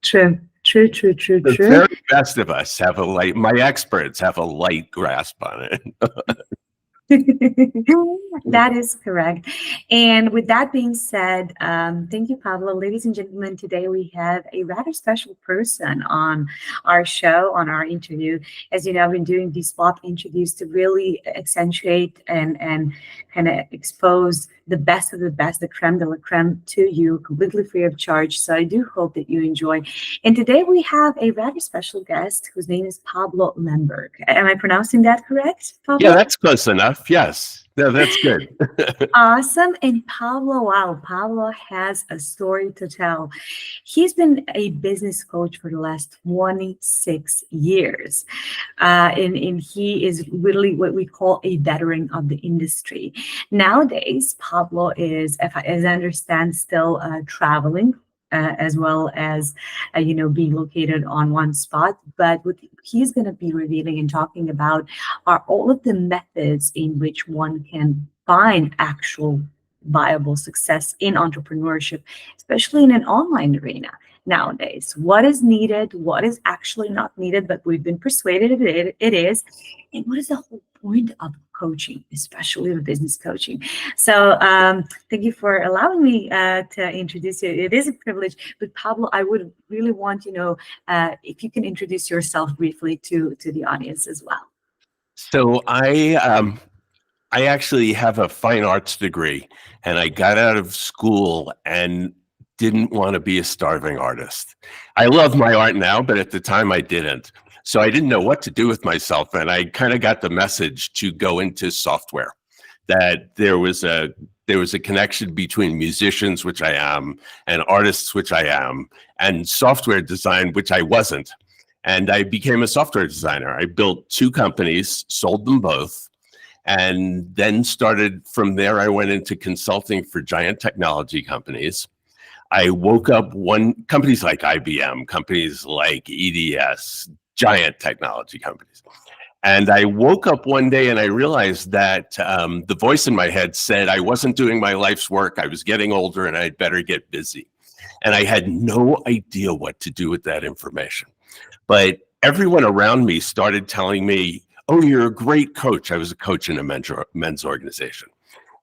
True, true, true, true, The true. very best of us have my experts have a light grasp on it. That is correct. And with that being said, thank you, Pablo. Ladies and gentlemen, today we have a rather special person on our show, on our interview. As you know, I've been doing these spot interviews to really accentuate and kind of expose the best of the best, the creme de la creme, to you completely free of charge. So I do hope that you enjoy. And today we have a rather special guest whose name is Pablo Lemberg. Am I pronouncing that correct, Pablo? Yeah, that's close enough. Yes. No, that's good. Awesome. And Pablo, wow, Pablo has a story to tell. He's been a business coach for the last 26 years. And he is really what we call a veteran of the industry. Nowadays, Pablo is, as I understand, still traveling. As well as, being located on one spot. But what he's going to be revealing and talking about are all of the methods in which one can find actual viable success in entrepreneurship, especially in an online arena nowadays. What is needed, what is actually not needed, but we've been persuaded it is, and what is the whole point of coaching, especially the business coaching. So thank you for allowing me to introduce you. It is a privilege. But Pablo, I would really want if you can introduce yourself briefly to the audience as well. So I actually have a fine arts degree, and I got out of school and didn't want to be a starving artist. I love my art now, but at the time I didn't. So I didn't know what to do with myself, and I kind of got the message to go into software, that there was a connection between musicians, which I am, and artists, which I am, and software design, which I wasn't. And I became a software designer. I built 2 companies, sold them both, and then started from there. I went into consulting for giant technology companies. I woke up companies like IBM, companies like EDS, giant technology companies. And I woke up one day and I realized that the voice in my head said I wasn't doing my life's work. I was getting older and I'd better get busy. And I had no idea what to do with that information. But everyone around me started telling me, oh, you're a great coach. I was a coach in a men's organization,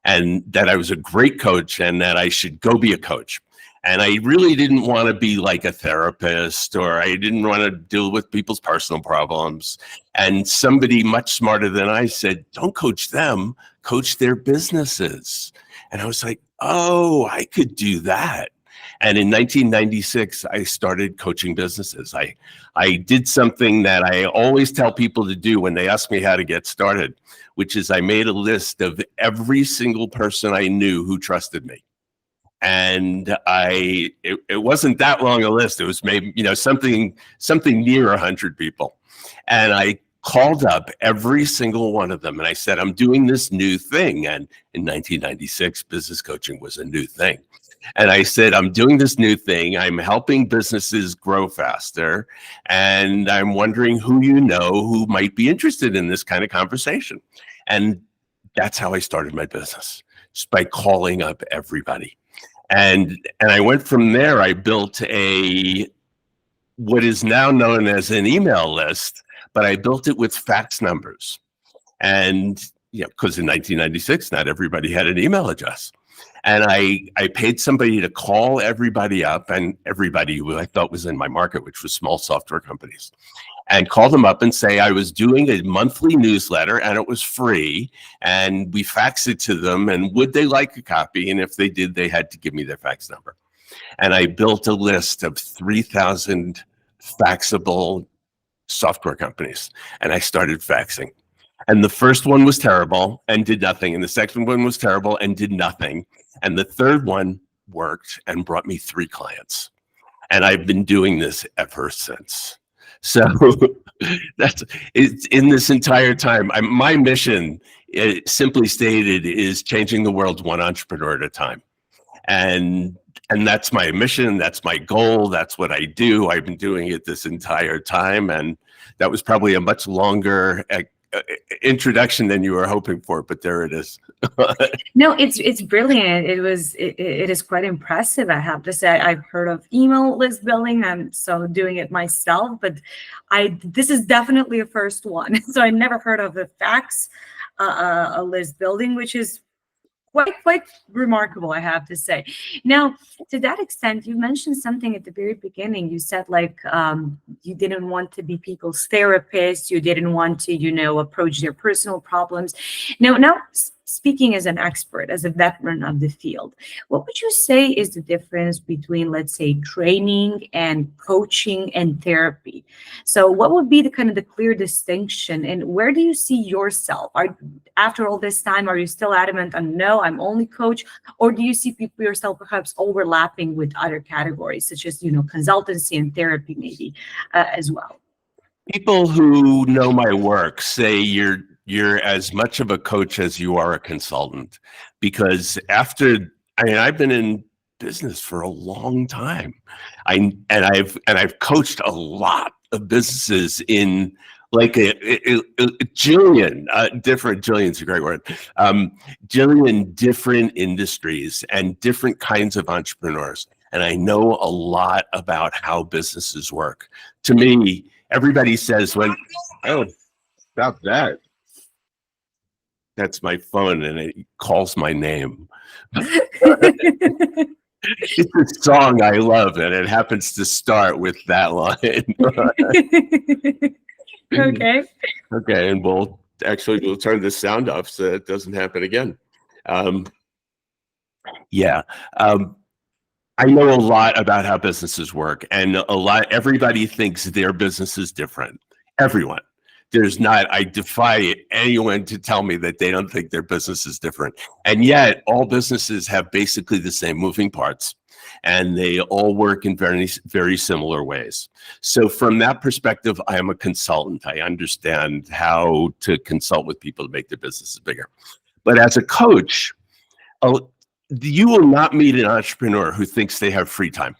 and that I was a great coach and that I should go be a coach. And I really didn't want to be like a therapist, or I didn't want to deal with people's personal problems. And somebody much smarter than I said, don't coach them, coach their businesses. And I was like, oh, I could do that. And in 1996, I started coaching businesses. I did something that I always tell people to do when they ask me how to get started, which is I made a list of every single person I knew who trusted me. And it wasn't that long a list. It was maybe, something near 100 people. And I called up every single one of them and I said, I'm doing this new thing. And in 1996, business coaching was a new thing. And I said, I'm doing this new thing. I'm helping businesses grow faster. And I'm wondering who you know who might be interested in this kind of conversation. And that's how I started my business, just by calling up everybody. And I went from there. I built what is now known as an email list, but I built it with fax numbers. And because in 1996, not everybody had an email address. And I paid somebody to call everybody up, and everybody who I thought was in my market, which was small software companies, and called them up and say I was doing a monthly newsletter and it was free, and we faxed it to them, and would they like a copy? And if they did, they had to give me their fax number. And I built a list of 3,000 faxable software companies, and I started faxing. And the first one was terrible and did nothing. And the second one was terrible and did nothing. And the third one worked and brought me 3 clients. And I've been doing this ever since. So it's in this entire time. My mission, simply stated, is changing the world one entrepreneur at a time. And that's my mission. That's my goal. That's what I do. I've been doing it this entire time. And that was probably a much longer introduction than you were hoping for, but there it is. No, it's brilliant. It is quite impressive, I have to say. I've heard of email list building. I'm so doing it myself, but this is definitely a first one. So I never heard of the fax a list building, which is quite remarkable, I have to say. Now, to that extent, you mentioned something at the very beginning. You said like you didn't want to be people's therapist. You didn't want to, approach their personal problems. Now, speaking as an expert, as a veteran of the field, what would you say is the difference between, let's say, training and coaching and therapy? So what would be the clear distinction, and where do you see yourself? After all this time, are you still adamant on, no, I'm only coach, or do you see people yourself perhaps overlapping with other categories, such as, consultancy and therapy maybe as well? People who know my work say you're as much of a coach as you are a consultant, because I've been in business for a long time. I've coached a lot of businesses in like a jillion different, jillion's a great word, jillion different industries and different kinds of entrepreneurs. And I know a lot about how businesses work. To me, everybody says stop that. That's my phone and it calls my name. It's a song I love and it happens to start with that line. Okay. Okay, and we'll turn this sound off so it doesn't happen again. I know a lot about how businesses work, and everybody thinks their business is different. Everyone. I defy anyone to tell me that they don't think their business is different. And yet all businesses have basically the same moving parts, and they all work in very, very similar ways. So from that perspective, I am a consultant. I understand how to consult with people to make their businesses bigger. But as a coach, you will not meet an entrepreneur who thinks they have free time.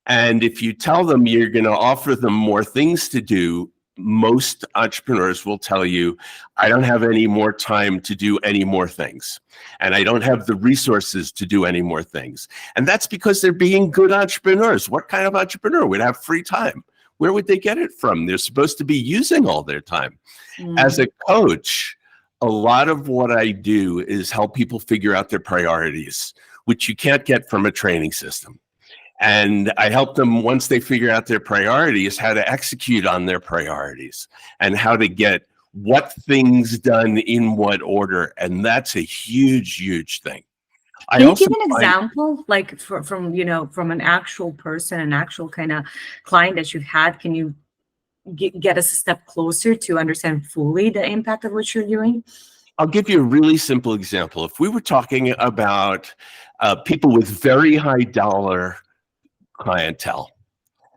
And if you tell them you're going to offer them more things to do, most entrepreneurs will tell you, I don't have any more time to do any more things. And I don't have the resources to do any more things. And that's because they're being good entrepreneurs. What kind of entrepreneur would have free time? Where would they get it from? They're supposed to be using all their time. As a coach, a lot of what I do is help people figure out their priorities, which you can't get from a training system. And I help them, once they figure out their priorities, how to execute on their priorities and how to get what things done in what order. And that's a huge, huge thing. Can you give an example, like from an actual person, an actual kind of client that you've had? Can you get us a step closer to understand fully the impact of what you're doing? I'll give you a really simple example. If we were talking about people with very high dollar clientele,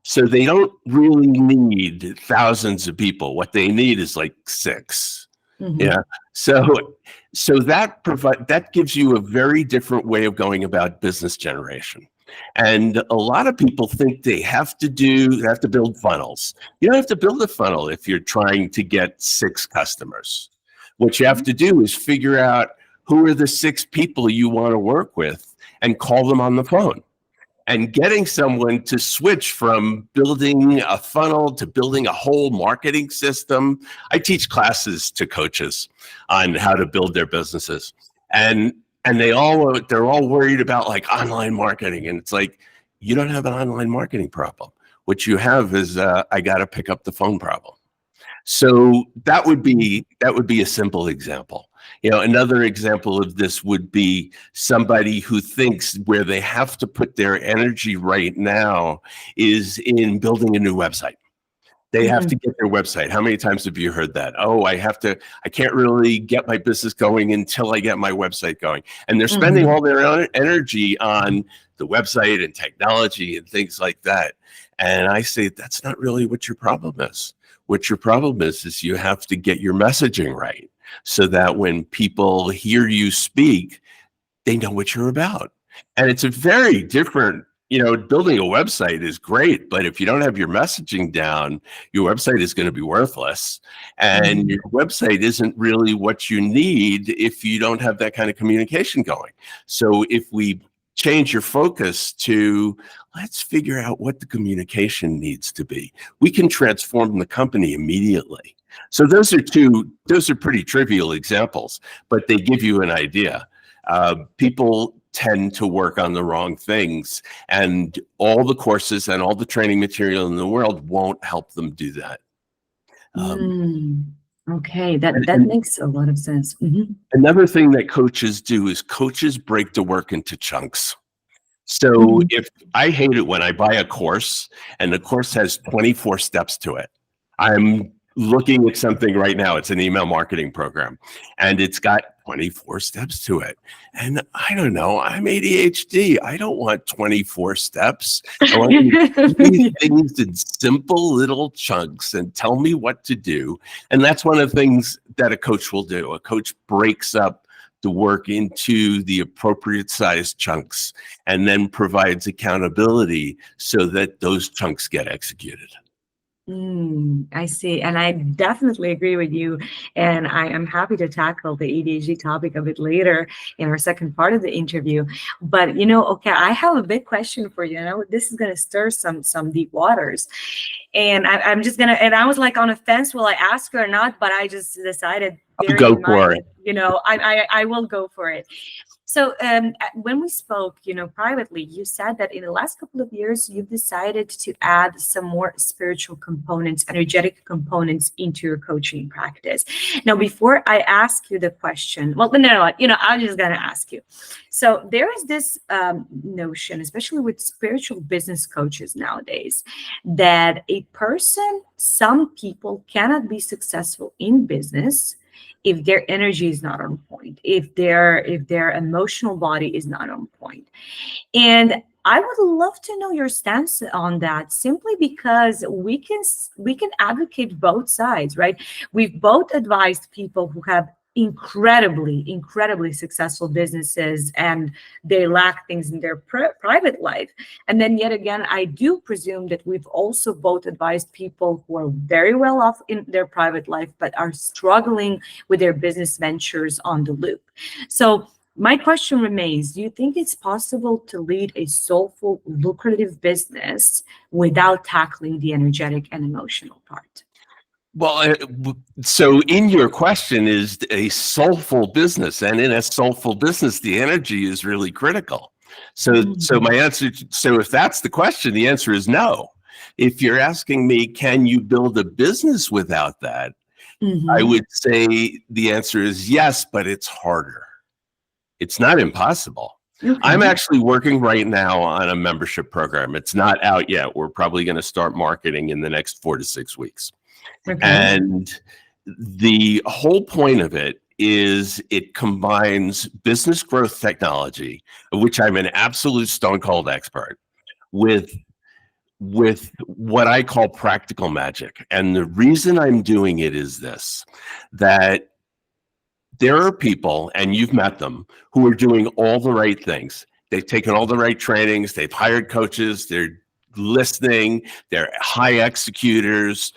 so they don't really need thousands of people. What they need is like 6. Yeah. So that gives you a very different way of going about business generation. And a lot of people think they have to build funnels. You don't have to build a funnel if you're trying to get 6 customers. What you have to do is figure out who are the 6 people you want to work with and call them on the phone. And getting someone to switch from building a funnel to building a whole marketing system. I teach classes to coaches on how to build their businesses. And they're all worried about like online marketing. And it's like, you don't have an online marketing problem. What you have is I got to pick up the phone problem. So that would be a simple example. Another example of this would be somebody who thinks where they have to put their energy right now is in building a new website. They have to get their website. How many times have you heard that? Oh, I can't really get my business going until I get my website going. And they're spending all their own energy on the website and technology and things like that. And I say, that's not really what your problem is. What your problem is you have to get your messaging right so that when people hear you speak, they know what you're about. And it's a very different, building a website is great, but if you don't have your messaging down, your website is going to be worthless. And your website isn't really what you need if you don't have that kind of communication going. So if we change your focus to, let's figure out what the communication needs to be, we can transform the company immediately. So those are pretty trivial examples, but they give you an idea. People tend to work on the wrong things, and all the courses and all the training material in the world won't help them do that. Okay, that makes a lot of sense. Another thing that coaches do is coaches break the work into chunks. So if I hate it when I buy a course and the course has 24 steps to it. I'm looking at something right now. It's an email marketing program, and it's got 24 steps to it. And I don't know, I'm ADHD. I don't want 24 steps. I want these things in simple little chunks and tell me what to do. And that's one of the things that a coach will do. A coach breaks up the work into the appropriate size chunks and then provides accountability so that those chunks get executed. I see. And I definitely agree with you. And I am happy to tackle the ADHD topic a bit later in our second part of the interview. But, okay, I have a big question for you. This is going to stir some deep waters. And I'm just going to, and I was like on a fence, will I ask or not? But I just decided, go for it. I will go for it. So when we spoke, privately, you said that in the last couple of years, you've decided to add some more spiritual components, energetic components into your coaching practice. Now, before I ask you the question, well, no, I'm just going to ask you. So there is this notion, especially with spiritual business coaches nowadays, that some people cannot be successful in business if their energy is not on point, if their emotional body is not on point. And I would love to know your stance on that, simply because we can advocate both sides, right? We've both advised people who have incredibly successful businesses and they lack things in their private life. And then yet again, I do presume that we've also both advised people who are very well off in their private life, but are struggling with their business ventures on the loop. So my question remains, do you think it's possible to lead a soulful, lucrative business without tackling the energetic and emotional part? Well, so in your question is a soulful business, and in a soulful business, the energy is really critical. So my answer, so if that's the question, the answer is no. If you're asking me, can you build a business without that? I would say the answer is yes, but it's harder. It's not impossible. Okay. I'm actually working right now on a membership program. It's not out yet. We're probably going to start marketing in the next 4 to 6 weeks. Okay. And the whole point of it is it combines business growth technology, of which I'm an absolute stone cold expert, with what I call practical magic. And the reason I'm doing it is this, that there are people, and you've met them, who are doing all the right things. They've taken all the right trainings, they've hired coaches, they're listening, they're high executors,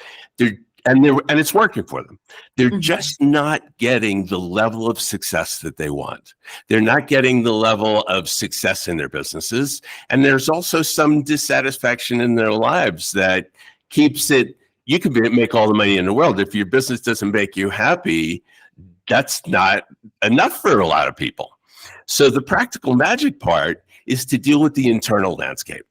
and it's working for them. They're just not getting the level of success that they want. They're not getting the level of success in their businesses. And there's also some dissatisfaction in their lives that keeps it, you can make all the money in the world. If your business doesn't make you happy, that's not enough for a lot of people. So the practical magic part is to deal with the internal landscape.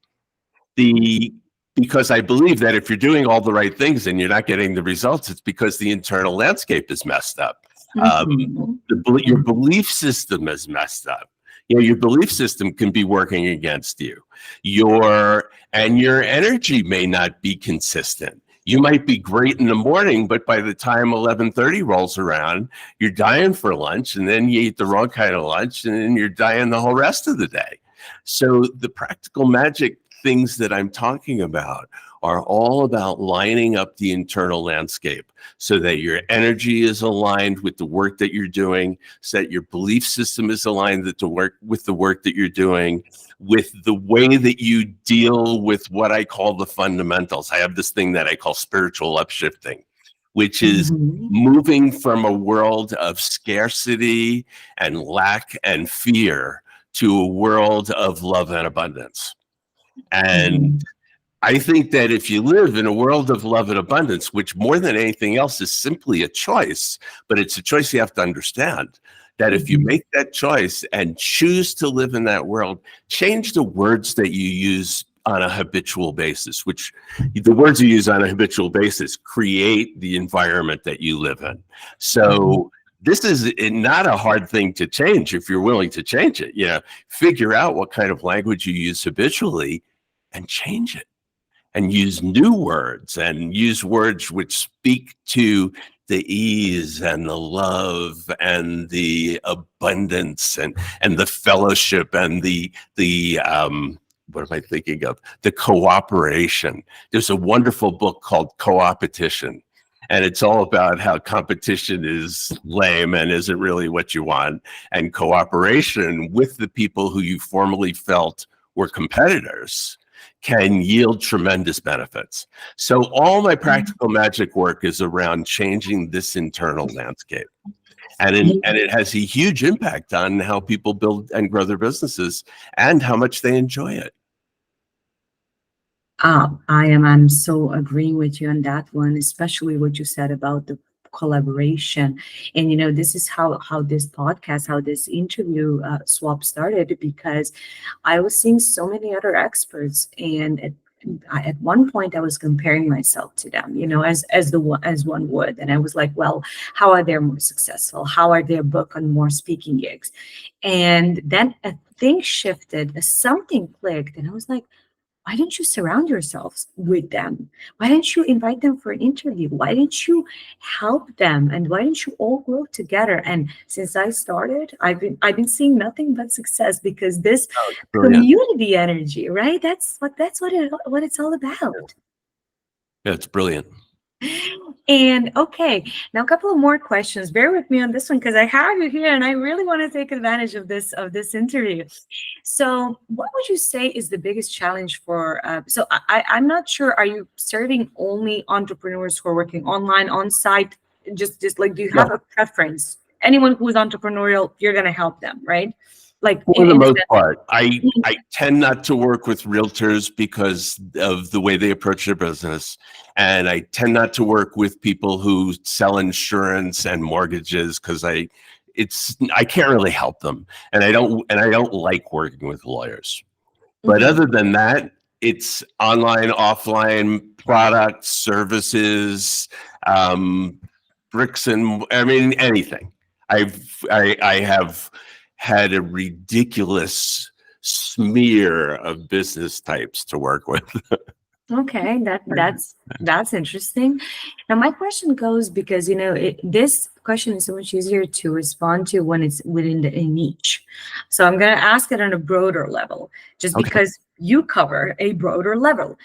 Because I believe that if you're doing all the right things and you're not getting the results, it's because the internal landscape is messed up. Your belief system is messed up. Your belief system can be working against you. Your energy may not be consistent. You might be great in the morning, but by the time 11:30 rolls around, you're dying for lunch, and then you eat the wrong kind of lunch, and then you're dying the whole rest of the day. So the practical magic things that I'm talking about are all about lining up the internal landscape so that your energy is aligned with the work that you're doing, so that your belief system is aligned with the work that you're doing, with the way that you deal with what I call the fundamentals. I have this thing that I call spiritual upshifting, which is Mhm. moving from a world of scarcity and lack and fear to a world of love and abundance. And Mhm. I think that if you live in a world of love and abundance, which more than anything else is simply a choice, but it's a choice you have to understand, that if you Mhm. make that choice and choose to live in that world, change the words that you use on a habitual basis, which the words you use on a habitual basis create the environment that you live in. Mhm. So this is not a hard thing to change if you're willing to change it. Figure out what kind of language you use habitually and change it, and use new words and use words which speak to the ease and the love and the abundance and the fellowship and the what am I thinking of? The cooperation. There's a wonderful book called Co-opetition, and it's all about how competition is lame and isn't really what you want, and cooperation with the people who you formerly felt were competitors can yield tremendous benefits. So all my practical magic work is around changing this internal landscape. And it has a huge impact on how people build and grow their businesses and how much they enjoy it. I'm so agreeing with you on that one, especially what you said about the collaboration. And this is how this podcast, how this interview swap started, because I was seeing so many other experts, and at one point I was comparing myself to them, as one would, and I was like, well, how are they more successful? How are they booked on more speaking gigs? And then a thing shifted, something clicked, and I was like, why don't you surround yourselves with them? Why don't you invite them for an interview? Why don't you help them? And why don't you all grow together? And since I started, I've been seeing nothing but success, because this Brilliant. community energy, right? That's what it's all about. Yeah, it's brilliant. And okay, now a couple of more questions. Bear with me on this one, because I have you here and I really want to take advantage of this interview. So, what would you say is the biggest challenge for? So, I'm not sure. Are you serving only entrepreneurs who are working online, on site? Just like, do you have No, a preference? Anyone who is entrepreneurial, you're gonna help them, right? Like for in the most instance. part, I tend not to work with realtors because of the way they approach their business, and I tend not to work with people who sell insurance and mortgages because I can't really help them, and I don't like working with lawyers. But Mhm. other than that, it's online, offline products, services, um, bricks and I mean anything. I have had a ridiculous smear of business types to work with. Okay, that's interesting. Now, my question goes, because this question is so much easier to respond to when it's within a niche. So I'm going to ask it on a broader level, just Okay. because you cover a broader level.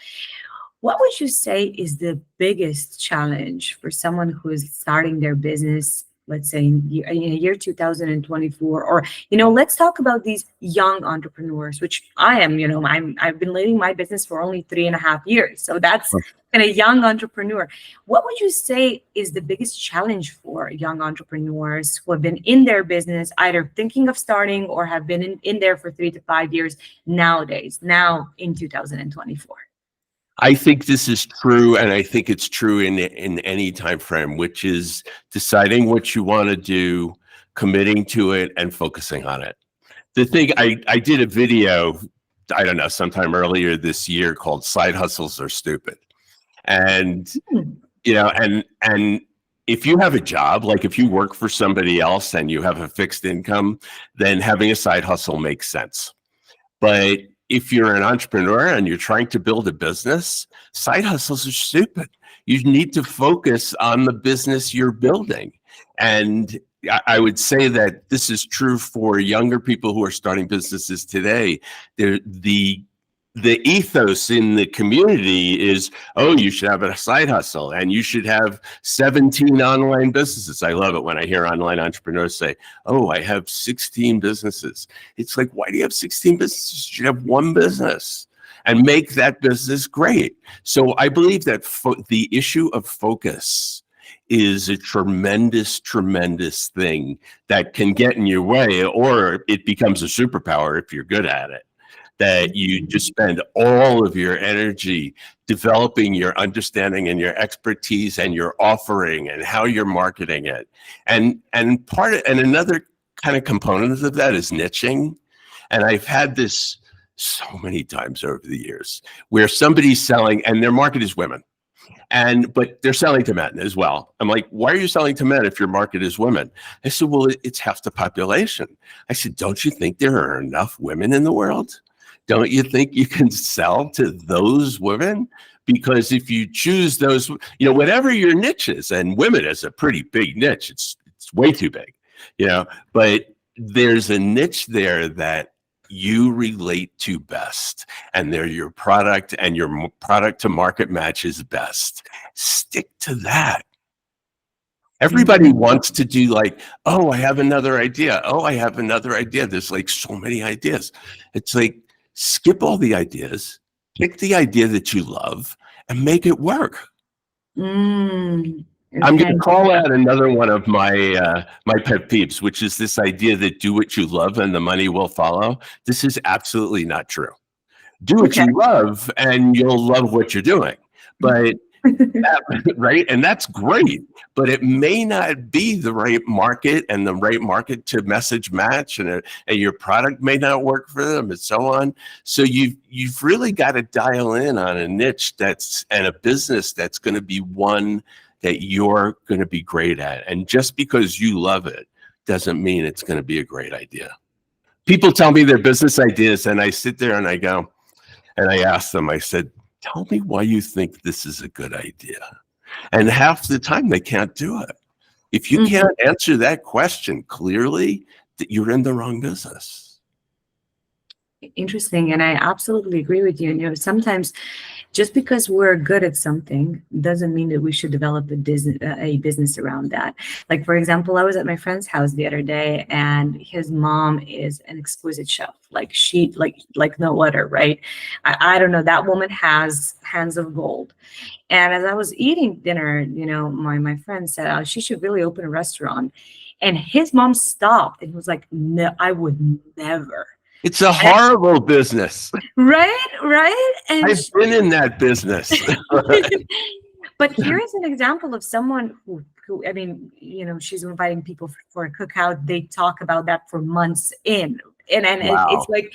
What would you say is the biggest challenge for someone who is starting their business, let's say in year 2024? Or, let's talk about these young entrepreneurs, which I am. I've been leading my business for only 3.5 years. So that's kind of young entrepreneur. What would you say is the biggest challenge for young entrepreneurs who have been in their business, either thinking of starting or have been in there for 3 to 5 years nowadays, now in 2024? I think this is true, and I think it's true in any time frame, which is deciding what you want to do, committing to it, and focusing on it. The thing I did a video, I don't know, sometime earlier this year called "Side Hustles Are Stupid," and Hmm. and if you have a job, like if you work for somebody else and you have a fixed income, then having a side hustle makes sense. But if you're an entrepreneur and you're trying to build a business, side hustles are stupid. You need to focus on the business you're building. And I would say that this is true for younger people who are starting businesses today. The the ethos in the community is, oh, you should have a side hustle and you should have 17 online businesses. I love it when I hear online entrepreneurs say, oh, I have 16 businesses. It's like, why do you have 16 businesses? You should have one business and make that business great. So I believe that the issue of focus is a tremendous, tremendous thing that can get in your way, or it becomes a superpower if you're good at it. That you just spend all of your energy developing your understanding and your expertise and your offering and how you're marketing it. And another kind of component of that is niching. And I've had this so many times over the years where somebody's selling and their market is women. But they're selling to men as well. I'm like, why are you selling to men if your market is women? I said, well, it's half the population. I said, don't you think there are enough women in the world? Don't you think you can sell to those women? Because if you choose those, whatever your niche is, and women is a pretty big niche. It's way too big, but there's a niche there that you relate to best, and they're your product, and your product to market match is best. Stick to that. Everybody wants to do like, oh, I have another idea. Oh, I have another idea. There's like so many ideas. It's like, skip all the ideas, pick the idea that you love, and make it work. Okay. I'm going to call out another one of my my pet peeves, which is this idea that do what you love and the money will follow. This is absolutely not true. Do what you love and you'll love what you're doing. But right? And that's great, but it may not be the right market and the right market to message match, and your product may not work for them, and so on. So you've really got to dial in on a niche and a business that's going to be one that you're going to be great at. And just because you love it doesn't mean it's going to be a great idea. People tell me their business ideas, and I sit there and I go, and I ask them, I said, tell me why you think this is a good idea. And half the time they can't do it. If you can't answer that question clearly, that you're in the wrong business. Interesting. And I absolutely agree with you. Sometimes just because we're good at something doesn't mean that we should develop a business around that. Like, for example, I was at my friend's house the other day, and his mom is an exquisite chef. Like like no other, right? I don't know. That woman has hands of gold. And as I was eating dinner, my friend said, oh, she should really open a restaurant. And his mom stopped and was like, no, I would never. It's a horrible business. Right. And I've been in that business. But here is an example of someone who I mean, she's inviting people for a cookout. They talk about that for months in. And Wow. It's like,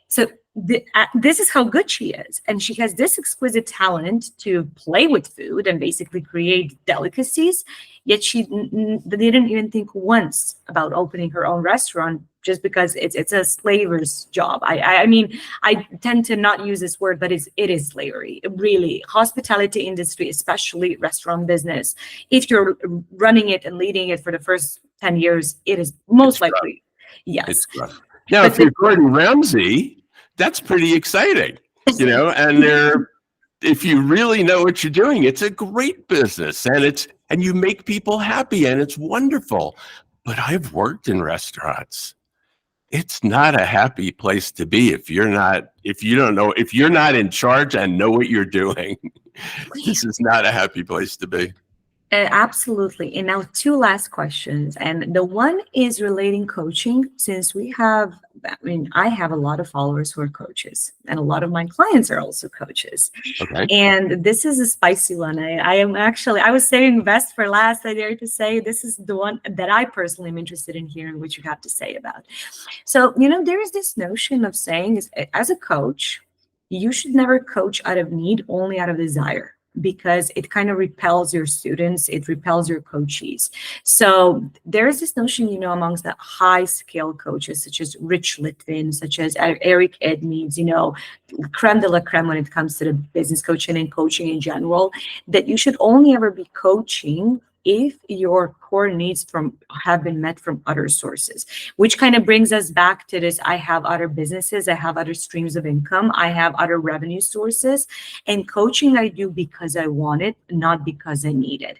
so this is how good she is. And she has this exquisite talent to play with food and basically create delicacies. Yet she didn't even think once about opening her own restaurant, just because it's a slaver's job. I mean, I tend to not use this word, but it is slavery. Really, hospitality industry, especially restaurant business. If you're running it and leading it for the first 10 years, it is most likely, yes. It's rough. Now, if you're Gordon Ramsay, that's pretty exciting, and if you really know what you're doing, it's a great business, and you make people happy, and it's wonderful. But I've worked in restaurants. It's not a happy place to be if you're not in charge and know what you're doing. This is not a happy place to be. Absolutely. And now 2 last questions. And the one is relating coaching, since I have a lot of followers who are coaches, and a lot of my clients are also coaches. Okay. And this is a spicy one. I was saving best for last. I dare to say this is the one that I personally am interested in hearing what you have to say about. So, there is this notion of saying, as a coach, you should never coach out of need, only out of desire, because it kind of repels your students, it repels your coachees. So there's this notion, amongst the high scale coaches, such as Rich Litvin, such as Eric Edmeades, creme de la creme when it comes to the business coaching and coaching in general, that you should only ever be coaching if your core needs have been met from other sources, which kind of brings us back to this: I have other businesses, I have other streams of income, I have other revenue sources, and coaching I do because I want it, not because I need it.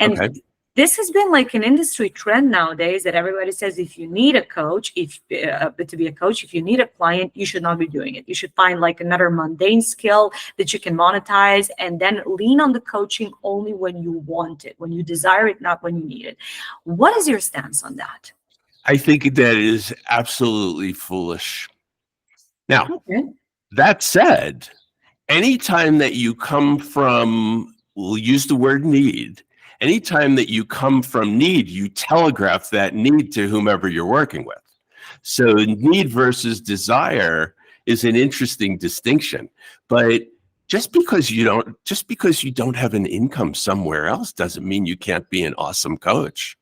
And Okay. this has been like an industry trend nowadays, that everybody says, if you need a coach, if to be a coach, if you need a client, you should not be doing it. You should find like another mundane skill that you can monetize, and then lean on the coaching only when you want it, when you desire it, not when you need it. What is your stance on that? I think that is absolutely foolish. Now, Okay. that said, anytime that you come from, we'll use the word need, anytime that you come from need, you telegraph that need to whomever you're working with. So need versus desire is an interesting distinction. But just because you don't have an income somewhere else doesn't mean you can't be an awesome coach.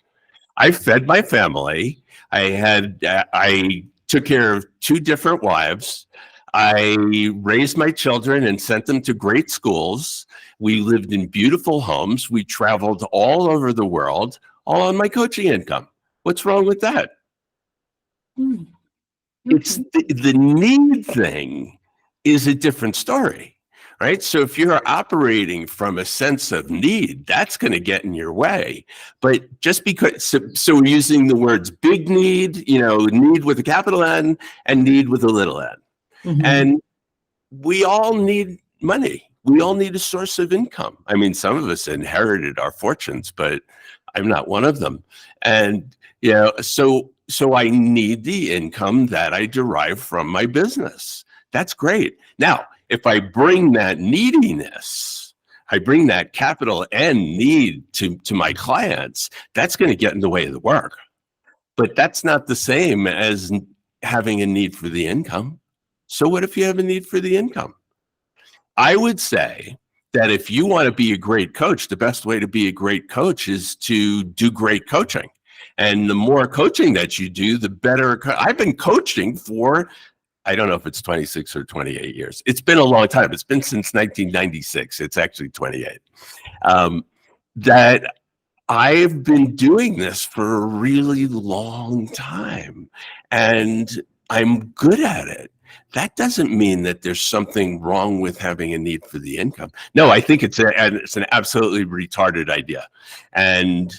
I fed my family. I took care of 2 different wives. I raised my children and sent them to great schools. We lived in beautiful homes. We traveled all over the world, all on my coaching income. What's wrong with that? Hmm. It's the need thing is a different story, right? So if you're operating from a sense of need, that's going to get in your way. But just because, so we're using the words big need, need with a capital N and need with a little n. Mhm. And we all need money. We all need a source of income. I mean, some of us inherited our fortunes, but I'm not one of them. And, so I need the income that I derive from my business. That's great. Now, if I bring that neediness, I bring that capital N need to my clients, that's going to get in the way of the work. But that's not the same as having a need for the income. So what if you have a need for the income? I would say that if you want to be a great coach, the best way to be a great coach is to do great coaching. And the more coaching that you do, the better. I've been coaching for, I don't know if it's 26 or 28 years. It's been a long time. It's been since 1996. It's actually 28. That I've been doing this for a really long time, and I'm good at it. That doesn't mean that there's something wrong with having a need for the income. No, I think it's an absolutely retarded idea. And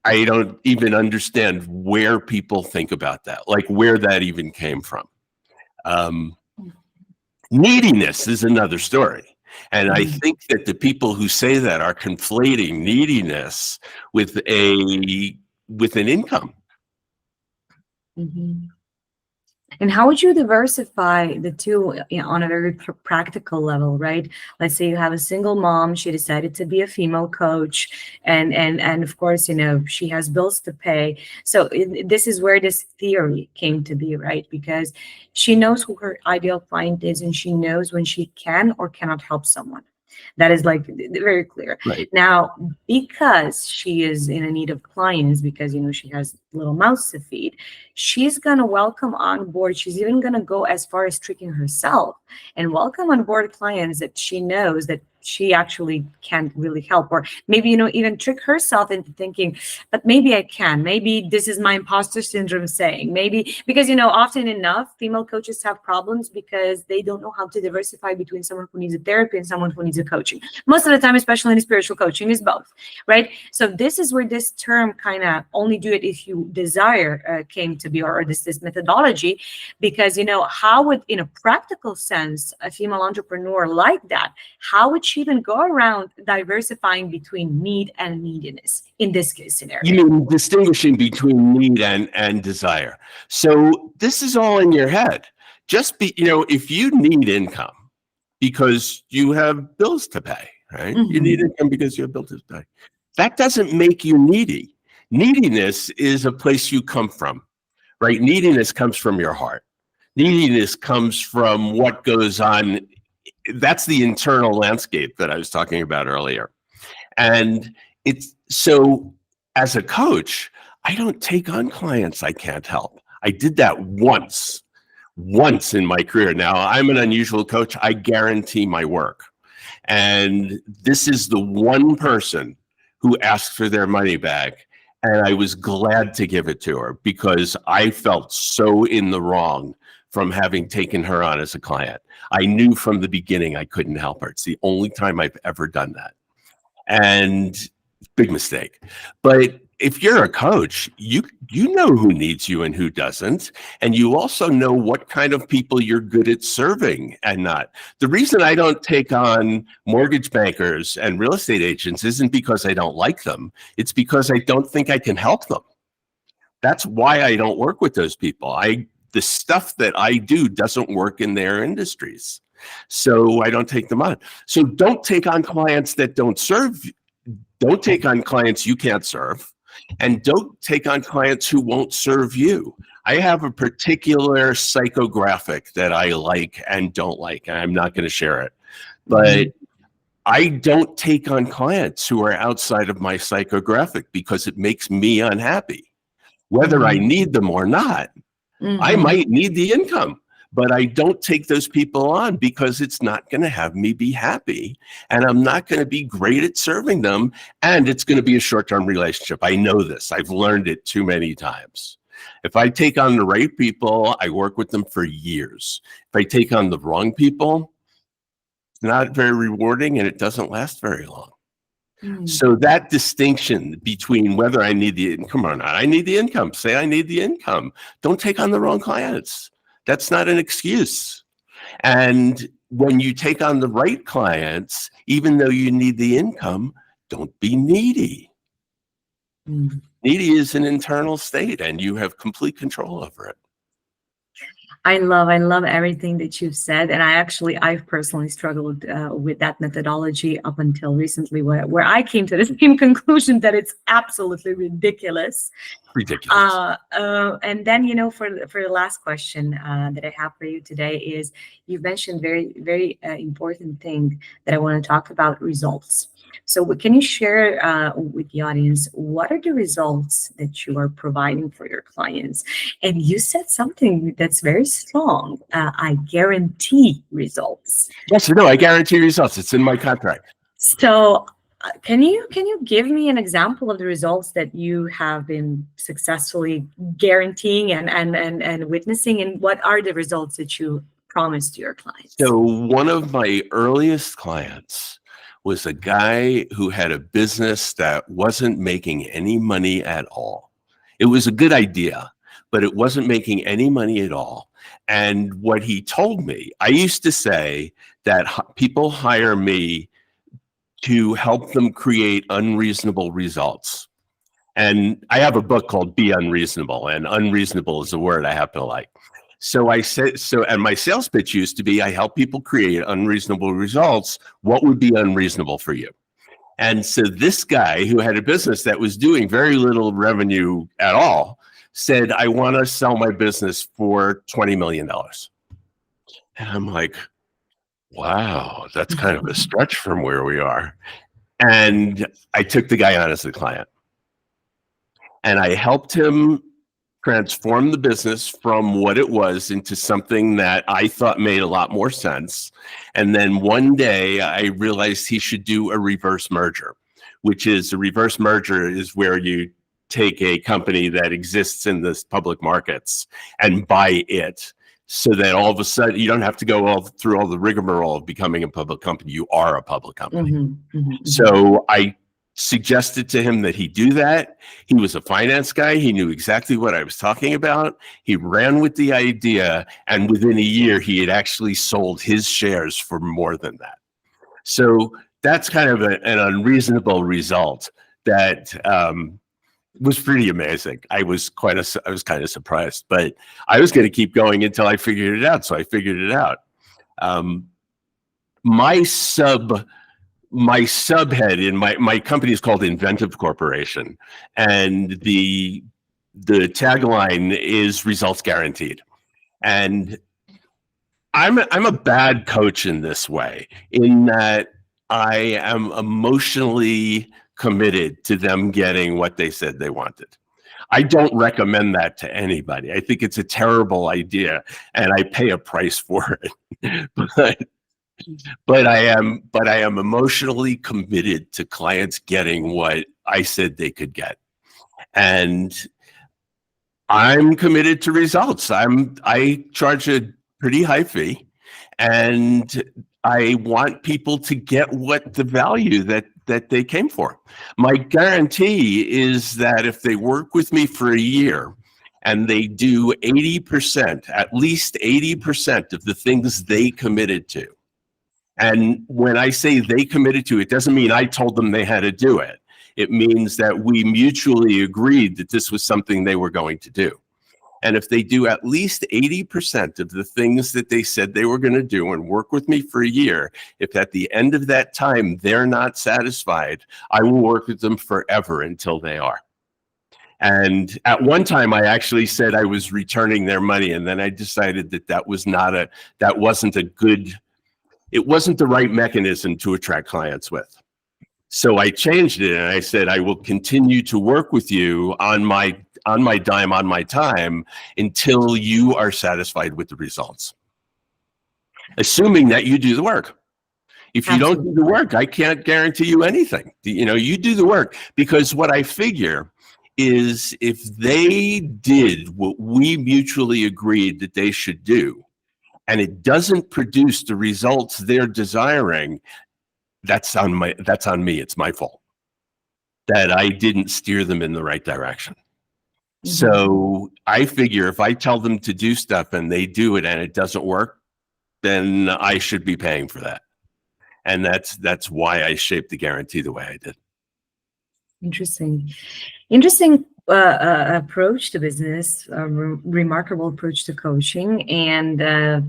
I don't even understand where people think about that, like where that even came from. Neediness is another story. And I think that the people who say that are conflating neediness with an income. Mhm. And how would you diversify the two, on a very practical level, right? Let's say you have a single mom, she decided to be a female coach, and of course, she has bills to pay. So this is where this theory came to be, right? Because she knows who her ideal client is, and she knows when she can or cannot help someone. That is like very clear. Right. Now, because she is in a need of clients, because she has little mouths to feed, she's gonna welcome on board. She's even gonna go as far as tricking herself and welcome on board clients that she knows that she actually can't really help, or maybe even trick herself into thinking, but maybe I can. Maybe this is my imposter syndrome saying. Maybe because often enough, female coaches have problems because they don't know how to diversify between someone who needs a therapy and someone who needs a coaching. Most of the time, especially in spiritual coaching, is both, right? So this is where this term kind of only do it if you desire came to be, or this methodology, because how would, in a practical sense, a female entrepreneur like that, how would she even go around diversifying between need and neediness in this case scenario? You mean distinguishing between need and desire. So this is all in your head. Just if you need income because you have bills to pay, right? You need income because you have bills to pay. That doesn't make you needy. Neediness is a place you come from, right? Neediness comes from your heart. Neediness comes from what goes on. That's the internal landscape that I was talking about earlier. And it's so, as a coach, I don't take on clients I can't help. I did that once in my career. Now, I'm an unusual coach. I guarantee my work. And this is the one person who asked for their money back. And I was glad to give it to her because I felt so in the wrong from having taken her on as a client. I knew from the beginning I couldn't help her. It's the only time I've ever done that. And big mistake. But if you're a coach, you know who needs you and who doesn't. And you also know what kind of people you're good at serving and not. The reason I don't take on mortgage bankers and real estate agents isn't because I don't like them. It's because I don't think I can help them. That's why I don't work with those people. The stuff that I do doesn't work in their industries. So I don't take them on. So don't take on clients that don't serve. Don't take on clients you can't serve. And don't take on clients who won't serve you. I have a particular psychographic that I like and don't like, and I'm not going to share it. But I don't take on clients who are outside of my psychographic because it makes me unhappy, whether I need them or not. I might need the income, but I don't take those people on because it's not going to have me be happy, and I'm not going to be great at serving them, and it's going to be a short-term relationship. I know this. I've learned it too many times. If I take on the right people, I work with them for years. If I take on the wrong people, it's not very rewarding, and it doesn't last very long. So that distinction between whether I need the income or not, I need the income. Say I need the income. Don't take on the wrong clients. That's not an excuse. And when you take on the right clients, even though you need the income, don't be needy. Needy is an internal state, and you have complete control over it. I love everything that you've said. And I've personally struggled with that methodology up until recently, where I came to the same conclusion that it's absolutely ridiculous. And then, for the last question that I have for you today is, you've mentioned very important thing that I want to talk about: results. So can you share with the audience, what are the results that you are providing for your clients? And you said something that's very strong. I guarantee results. Yes, no, I guarantee results. It's in my contract. So can you give me an example of the results that you have been successfully guaranteeing and witnessing? And what are the results that you promise to your clients? So one of my earliest clients was a guy who had a business that wasn't making any money at all. It was a good idea, but it wasn't making any money at all. And what he told me, I used to say that people hire me to help them create unreasonable results. And I have a book called Be Unreasonable, and unreasonable is a word I happen to like. So I said, and my sales pitch used to be, I help people create unreasonable results. What would be unreasonable for you? And so this guy who had a business that was doing very little revenue at all said, I want to sell my business for $20 million. And I'm like, wow, that's kind of a stretch from where we are. And I took the guy on as a client. And I helped him transform the business from what it was into something that I thought made a lot more sense. And then one day I realized he should do a reverse merger, which is a reverse merger is where you take a company that exists in the public markets and buy it, so that all of a sudden you don't have to go through all the rigmarole of becoming a public company. You are a public company. So I suggested to him that he do that. He was a finance guy. He knew exactly what I was talking about. He ran with the idea, and within a year, he had actually sold his shares for more than that. So that's kind of an unreasonable result that was pretty amazing. I was kind of surprised, but I was going to keep going until I figured it out. So I figured it out. My subhead in my company is called Inventive Corporation, and the tagline is results guaranteed. And I'm a bad coach in this way, in that I am emotionally committed to them getting what they said they wanted. I don't recommend that to anybody. I think it's a terrible idea, and I pay a price for it. But I am emotionally committed to clients getting what I said they could get. And I'm committed to results. I charge a pretty high fee, and I want people to get what the value that they came for. My guarantee is that if they work with me for a year and they do 80%, at least 80% of the things they committed to. And when I say they committed to, it doesn't mean I told them they had to do it. It means that we mutually agreed that this was something they were going to do. And if they do at least 80% of the things that they said they were going to do and work with me for a year, if at the end of that time they're not satisfied, I will work with them forever until they are. And at one time, I actually said I was returning their money, and then I decided that that wasn't it wasn't the right mechanism to attract clients with. So I changed it, and I said, I will continue to work with you on my dime, on my time, until you are satisfied with the results. Assuming that you do the work. If you don't do the work, I can't guarantee you anything. You do the work, because what I figure is if they did what we mutually agreed that they should do, and it doesn't produce the results they're desiring, that's on me. It's my fault that I didn't steer them in the right direction. Mm-hmm. So I figure if I tell them to do stuff and they do it and it doesn't work, then I should be paying for that. And that's why I shaped the guarantee the way I did. Interesting approach to business, remarkable approach to coaching, and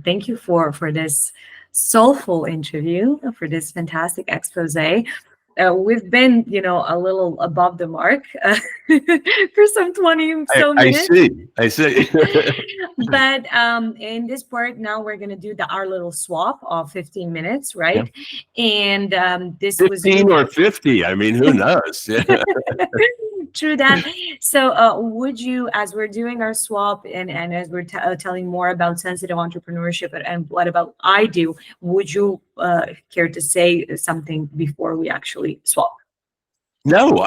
thank you for this soulful interview, for this fantastic expose. We've been, a little above the mark for some 20 so minutes. I see. But in this part, now we're going to do our little swap of 15 minutes, right? Yeah. And this 15 was 15 or 50. I mean, who knows? True that. So would you, as we're doing our swap and as we're telling more about sensitive entrepreneurship and what about I do, would you care to say something before we actually swap? No, no,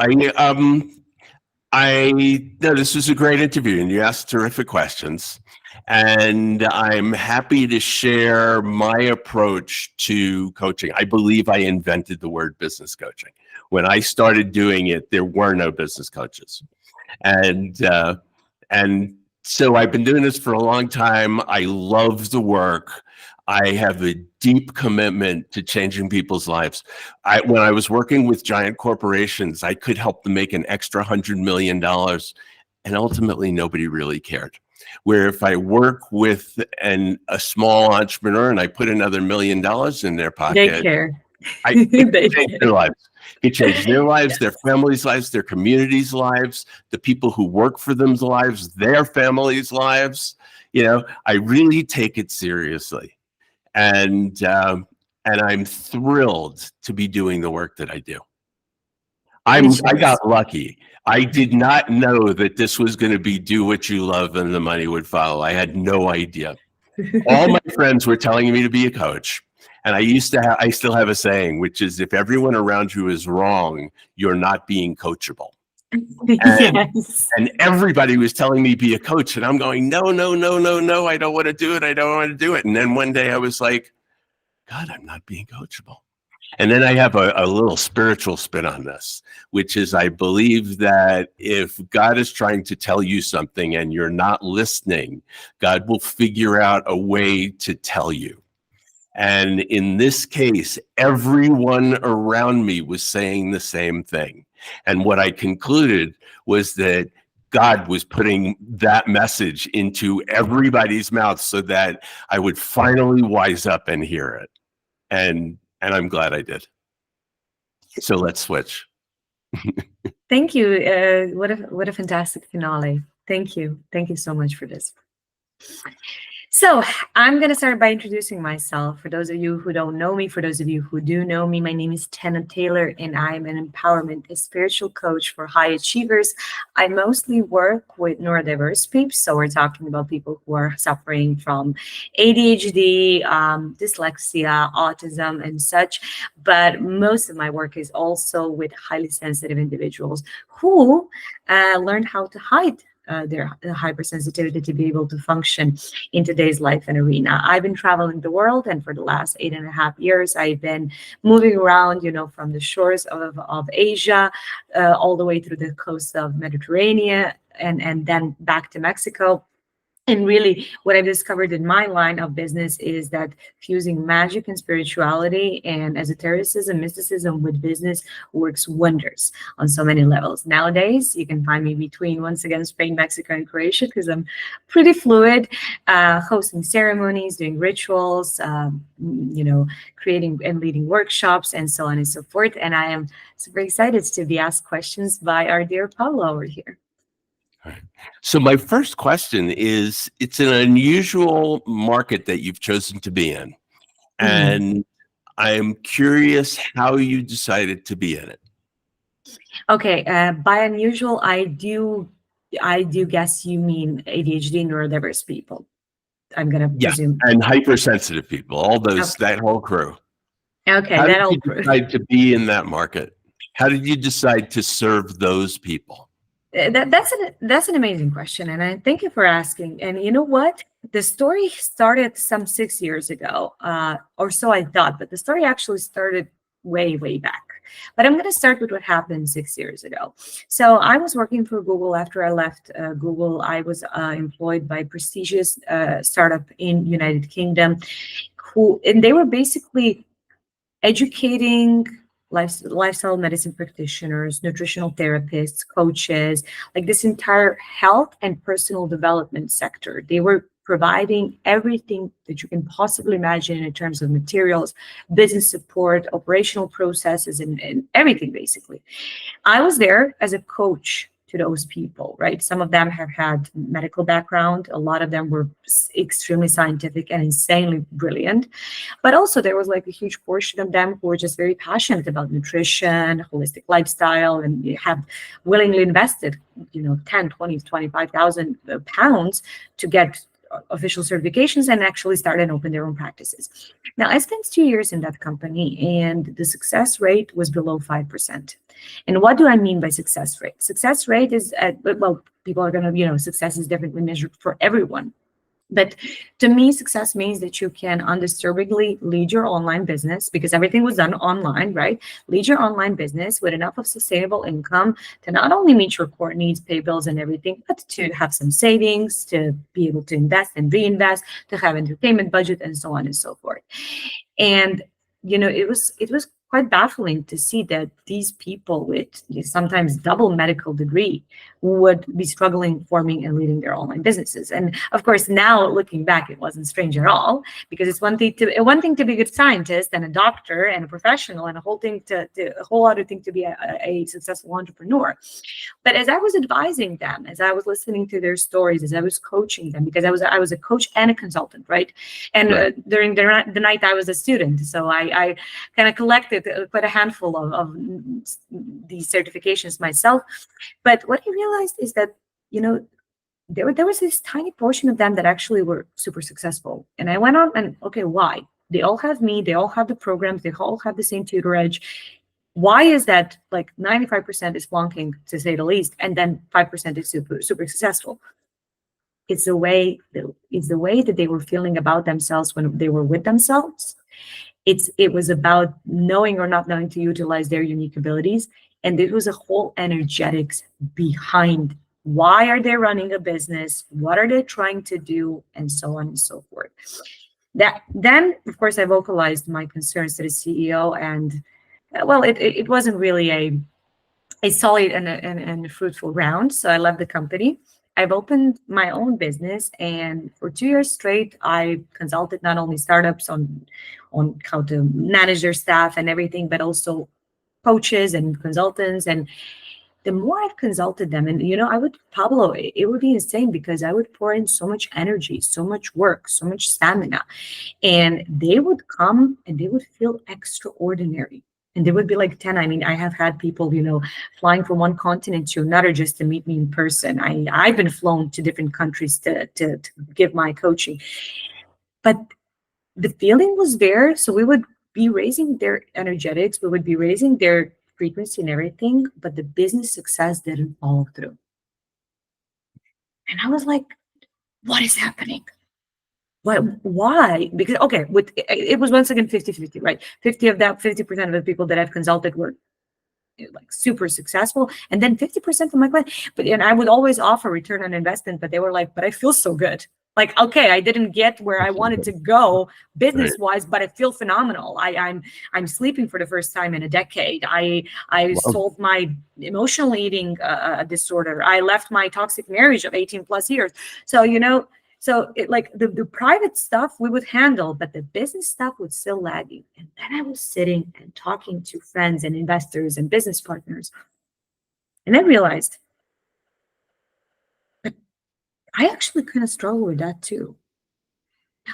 this was a great interview and you asked terrific questions. And I'm happy to share my approach to coaching. I believe I invented the word business coaching. When I started doing it, there were no business coaches. And so I've been doing this for a long time. I love the work. I have a deep commitment to changing people's lives. When I was working with giant corporations, I could help them make an extra $100 million, and ultimately nobody really cared. Where if I work with a small entrepreneur and I put another $1 million in their pocket, they care. They change their lives. It changed their lives, yes. Their families' lives, their communities' lives, the people who work for them's lives, their families' lives. I really take it seriously. And I'm thrilled to be doing the work that I do. I got lucky. I did not know that this was going to be do what you love and the money would follow. I had no idea. All my friends were telling me to be a coach. And I still have a saying, which is if everyone around you is wrong, you're not being coachable. Yes. And everybody was telling me be a coach. And I'm going, no, I don't want to do it. And then one day I was like, God, I'm not being coachable. And then I have a little spiritual spin on this, which is I believe that if God is trying to tell you something and you're not listening, God will figure out a way to tell you. And in this case, everyone around me was saying the same thing. And what I concluded was that God was putting that message into everybody's mouth so that I would finally wise up and hear it. And I'm glad I did. So let's switch. Thank you. What a fantastic finale. Thank you. Thank you so much for this. So I'm going to start by introducing myself. For those of you who don't know me, for those of you who do know me, my name is Tana Taylor, and I'm an empowerment, a spiritual coach for high achievers. I mostly work with neurodiverse people. So we're talking about people who are suffering from ADHD, dyslexia, autism, and such. But most of my work is also with highly sensitive individuals who learned how to hide their hypersensitivity to be able to function in today's life and arena. I've been traveling the world, and for the last 8.5 years, I've been moving around, from the shores of Asia all the way through the coast of Mediterranean and then back to Mexico. And really, what I've discovered in my line of business is that fusing magic and spirituality and esotericism, mysticism with business works wonders on so many levels. Nowadays, you can find me between, once again, Spain, Mexico, and Croatia, because I'm pretty fluid, hosting ceremonies, doing rituals, creating and leading workshops, and so on and so forth. And I am super excited to be asked questions by our dear Paulo over here. So my first question is, it's an unusual market that you've chosen to be in. And I'm curious how you decided to be in it. Okay, by unusual, I do guess you mean ADHD neurodiverse people. I'm gonna presume. And hypersensitive people, all those, that whole crew. Okay, How that did whole you crew. decide to be in that market? How did you decide to serve those people? That's an amazing question, and I thank you for asking. And you know what? The story started some 6 years ago, or so I thought, but the story actually started way back. But I'm going to start with what happened 6 years ago. So I was working for Google. After I left Google, I was employed by a prestigious startup in United Kingdom, and they were basically educating lifestyle medicine practitioners, nutritional therapists, coaches, like this entire health and personal development sector. They were providing everything that you can possibly imagine in terms of materials, business support, operational processes, and everything basically. I was there as a coach to those people, right? Some of them have had medical background. A lot of them were extremely scientific and insanely brilliant. But also there was like a huge portion of them who were just very passionate about nutrition, holistic lifestyle, and have willingly invested, 10, 20, 25,000 pounds to get official certifications and actually start and open their own practices. Now, I spent 2 years in that company, and the success rate was below 5%. And what do I mean by success rate? Success rate is, people are going to, success is differently measured for everyone. But to me, success means that you can undisturbedly lead your online business, because everything was done online, right? Lead your online business with enough of sustainable income to not only meet your core needs, pay bills and everything, but to have some savings, to be able to invest and reinvest, to have entertainment budget, and so on and so forth. And it was quite baffling to see that these people with sometimes double medical degree would be struggling forming and leading their online businesses. And of course, now looking back, it wasn't strange at all, because it's one thing to be a good scientist and a doctor and a professional, and a whole other thing to be a successful entrepreneur. But as I was advising them, as I was listening to their stories, as I was coaching them, because I was a coach and a consultant, right? And during the night I was a student, so I kind of collected quite a handful of these certifications myself. But what I realized is that, there was this tiny portion of them that actually were super successful. And I went on and, okay, why? They all have me, they all have the programs, they all have the same tutorage. Why is that like 95% is flunking, to say the least, and then 5% is super successful? It's the way that they were feeling about themselves when they were with themselves. It was about knowing or not knowing to utilize their unique abilities. And there was a whole energetics behind why are they running a business, what are they trying to do, and so on and so forth. Then, of course, I vocalized my concerns to the CEO, and it wasn't really a solid and fruitful round. So I left the company. I've opened my own business, and for 2 years straight, I consulted not only startups on how to manage their staff and everything, but also coaches and consultants. And the more I've consulted them, and Pablo, it would be insane because I would pour in so much energy, so much work, so much stamina, and they would come and they would feel extraordinary. And they would be like 10. I mean, I have had people, flying from one continent to another just to meet me in person. I've been flown to different countries to give my coaching. But the feeling was there. So we would be raising their energetics, we would be raising their frequency and everything, but the business success didn't follow through. And I was like, what is happening? Why? Because, okay, it was once again 50-50, right? 50% of the people that I've consulted were like super successful, and then 50% of my clients. And I would always offer return on investment, but they were like, but I feel so good. Like, okay, I didn't get where I wanted to go business-wise, but I feel phenomenal. I'm sleeping for the first time in a decade. I solved my emotional eating disorder. I left my toxic marriage of 18 plus years. So, so like the private stuff we would handle, but the business stuff was still lagging. And then I was sitting and talking to friends and investors and business partners. And I realized that I actually kind of struggle with that too.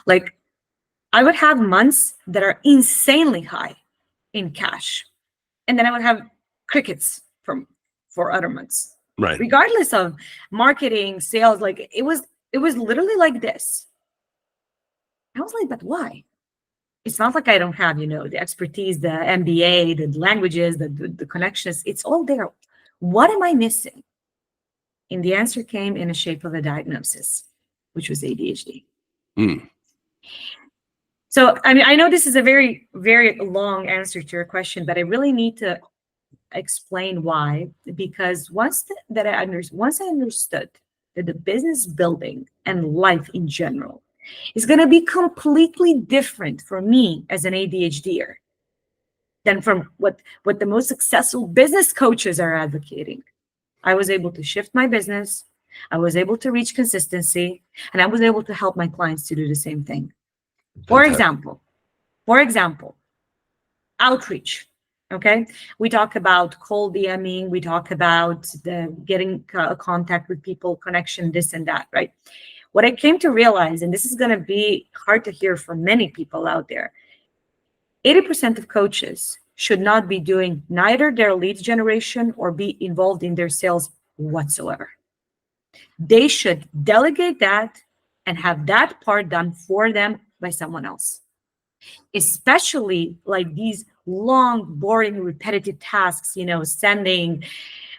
Like, I would have months that are insanely high in cash. And then I would have crickets for other months. Right. Regardless of marketing, sales, like it was literally like this. I was like, but why? It's not like I don't have, the expertise, the MBA, the languages, the connections. It's all there. What am I missing? And the answer came in the shape of a diagnosis, which was ADHD. So, I mean, I know this is a very, very long answer to your question, but I really need to explain why. Because once I understood that the business building and life in general is going to be completely different for me as an ADHDer than from what the most successful business coaches are advocating, I was able to shift my business. I was able to reach consistency, and I was able to help my clients to do the same thing. For example, outreach. Okay, we talk about cold DMing. We talk about getting contact with people, connection, this and that, right? What I came to realize, and this is going to be hard to hear from many people out there, 80% of coaches should not be doing neither their lead generation or be involved in their sales whatsoever. They should delegate that and have that part done for them by someone else. Especially like these long, boring, repetitive tasks, sending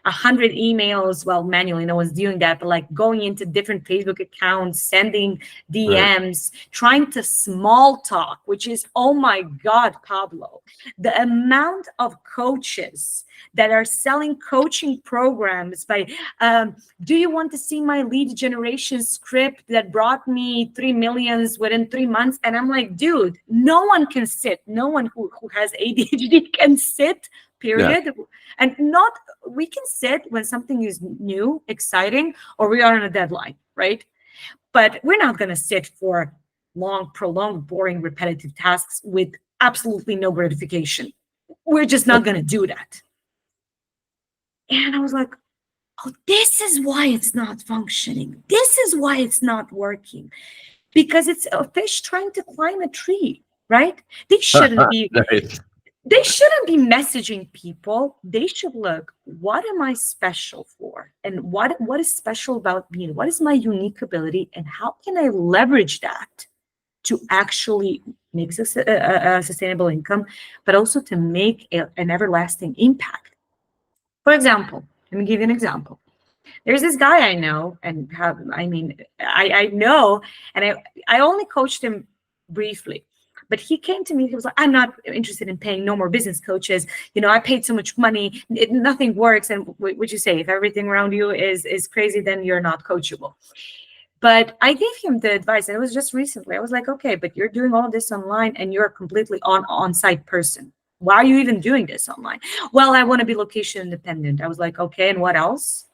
100 emails, well, manually, no one's doing that, but like going into different Facebook accounts, sending DMs, trying to small talk, which is, oh my God, Pablo, the amount of coaches that are selling coaching programs by, do you want to see my lead generation script that brought me 3 million within 3 months? And I'm like, dude, no one can sit. No one who has ADHD can sit, period. Yeah. And we can sit when something is new, exciting, or we are on a deadline, right? But we're not going to sit for long, prolonged, boring, repetitive tasks with absolutely no gratification. We're just not going to do that. And I was like, oh, this is why it's not functioning. This is why it's not working. Because it's a fish trying to climb a tree, right? They shouldn't be... Nice. They shouldn't be messaging people. They should look, what am I special for? And what is special about me? What is my unique ability? And how can I leverage that to actually make a sustainable income, but also to make an everlasting impact? For example, let me give you an example. There's this guy I know, and I know, and I only coached him briefly. But he came to me, he was like, I'm not interested in paying no more business coaches. I paid so much money, nothing works. And what you say, if everything around you is crazy, then you're not coachable. But I gave him the advice, and it was just recently. I was like, okay, but you're doing all of this online and you're a completely on-site person. Why are you even doing this online? Well, I want to be location independent. I was like, okay, and what else?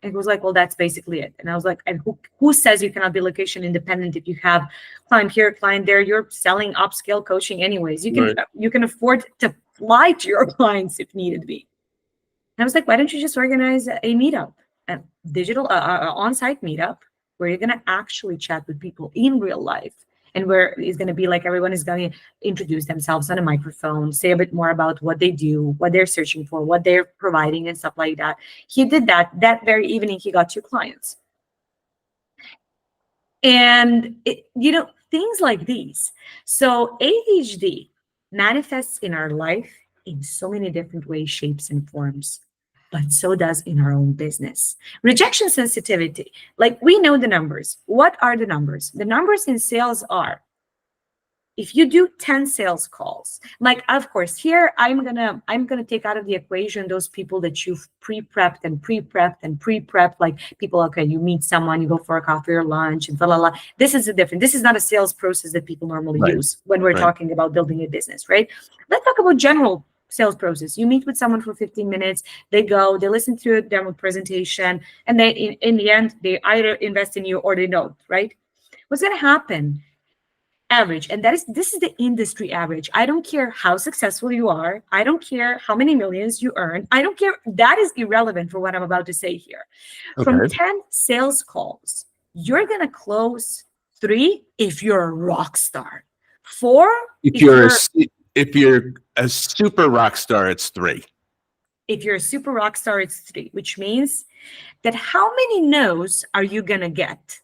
And he was like, well, that's basically it. And I was like, and who says you cannot be location independent if you have client here, client there? You're selling upscale coaching anyways. You can afford to fly to your clients if needed be. I was like, why don't you just organize a meetup, a digital on-site meetup where you're going to actually chat with people in real life, and where it's going to be like everyone is going to introduce themselves on a microphone, say a bit more about what they do, what they're searching for, what they're providing, and stuff like that. He did that. That very evening, he got 2 clients. And, things like these. So ADHD manifests in our life in so many different ways, shapes, and forms, but so does in our own business. Rejection sensitivity, like we know the numbers. What are the numbers? The numbers in sales are, if you do 10 sales calls, like, of course, here I'm gonna take out of the equation those people that you've pre-prepped, like people, okay, you meet someone, you go for a coffee or lunch and blah, blah, blah. This is this is not a sales process that people normally Right. use when we're Right. talking about building a business, right? Let's talk about general sales process. You meet with someone for 15 minutes, they listen to a demo presentation, and they, in the end, they either invest in you or they don't, right? What's gonna happen? Average, and this is the industry average. I don't care how successful you are. I don't care how many millions you earn. I don't care. That is irrelevant for what I'm about to say here. Okay. From 10 sales calls, you're going to close 3 if you're a rock star. 4 if you're a super rock star, it's 3. If you're a super rock star, it's 3, which means that how many no's are you going to get?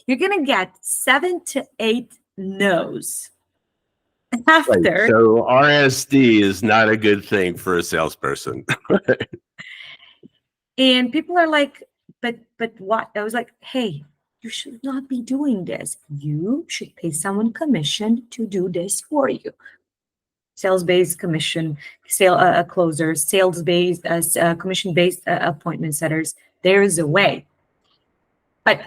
You're going to get 7 to 8 no's after. Right. So RSD is not a good thing for a salesperson. And people are like, but what? I was like, hey, you should not be doing this. You should pay someone commission to do this for you. Sales-based commission, closers, sales-based, commission-based appointment setters. There is a way. But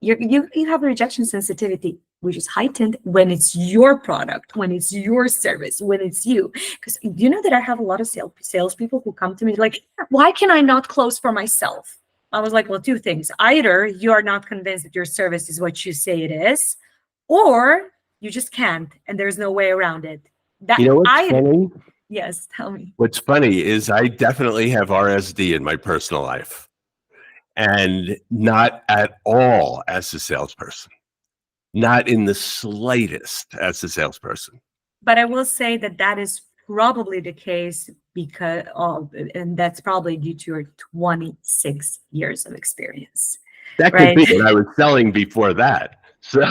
you have a rejection sensitivity, which is heightened when it's your product, when it's your service, when it's you. Because you know that I have a lot of salespeople who come to me like, why can I not close for myself? I was like, well, 2 things. Either you are not convinced that your service is what you say it is, or you just can't, and there's no way around it. You know what's funny? Yes, tell me. What's funny is I definitely have RSD in my personal life, and not at all as a salesperson. Not in the slightest as a salesperson. But I will say that is probably the case because and that's probably due to your 26 years of experience. That could be, and I was selling before that. So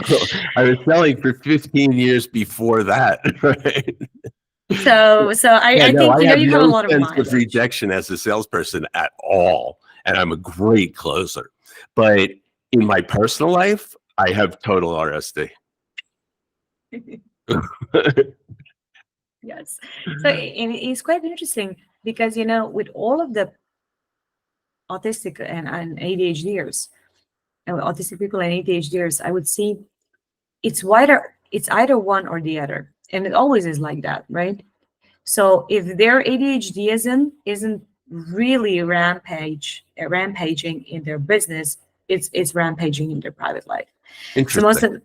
I was selling for 15 years before that, right? So I think you have a lot of sense mileage. of rejection as a salesperson at all, and I'm a great closer. But in my personal life, I have total RSD. Yes. So it's quite interesting because, with all of the autistic and ADHDers, autistic people and ADHDers, I would see it's either one or the other. And it always is like that, right? So if their ADHDism isn't really rampaging in their business, it's rampaging in their private life. Interesting.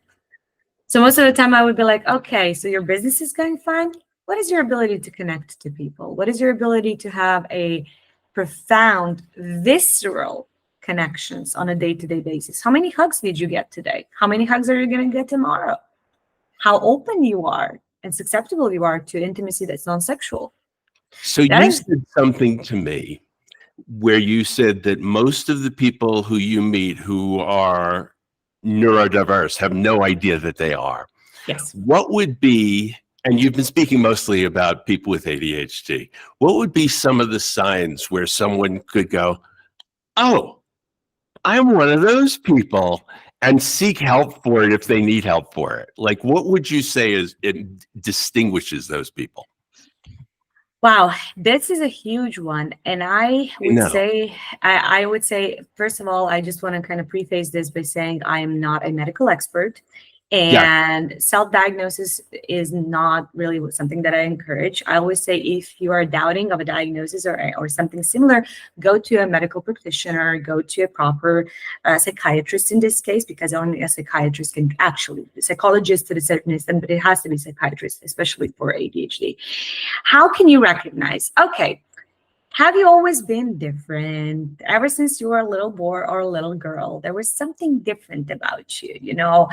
So most of the time I would be like, okay, so your business is going fine. What is your ability to connect to people? What is your ability to have a profound, visceral connections on a day-to-day basis? How many hugs did you get today? How many hugs are you going to get tomorrow? How open you are and susceptible you are to intimacy that's non-sexual. So you said something to me where you said that most of the people who you meet who are neurodiverse have no idea that they are. Yes. What would be, and you've been speaking mostly about people with ADHD, what would be some of the signs where someone could go, oh, I'm one of those people, and seek help for it if they need help for it? Like, what would you say it distinguishes those people? Wow, this is a huge one. And I would say, first of all, I just want to kind of preface this by saying I am not a medical expert. And self-diagnosis is not really something that I encourage. I always say if you are doubting of a diagnosis or something similar, go to a medical practitioner, go to a proper psychiatrist in this case, because only a psychiatrist can actually, psychologist to a certain extent, but it has to be psychiatrist, especially for ADHD. How can you recognize? Okay, Have you always been different? Ever since you were a little boy or a little girl, there was something different about you, you know?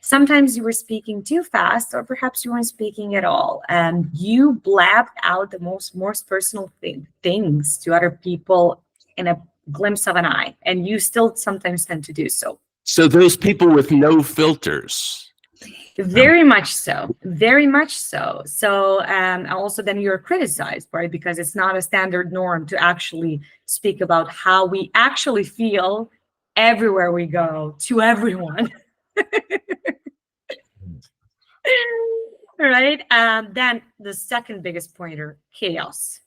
Sometimes you were speaking too fast, or perhaps you weren't speaking at all. And you blabbed out the most personal things to other people in a glimpse of an eye. And you still sometimes tend to do so. So those people with no filters. Very much so. Very much so. So also then you're criticized, right? Because it's not a standard norm to actually speak about how we actually feel everywhere we go to everyone. Right? Then the second biggest pointer, chaos.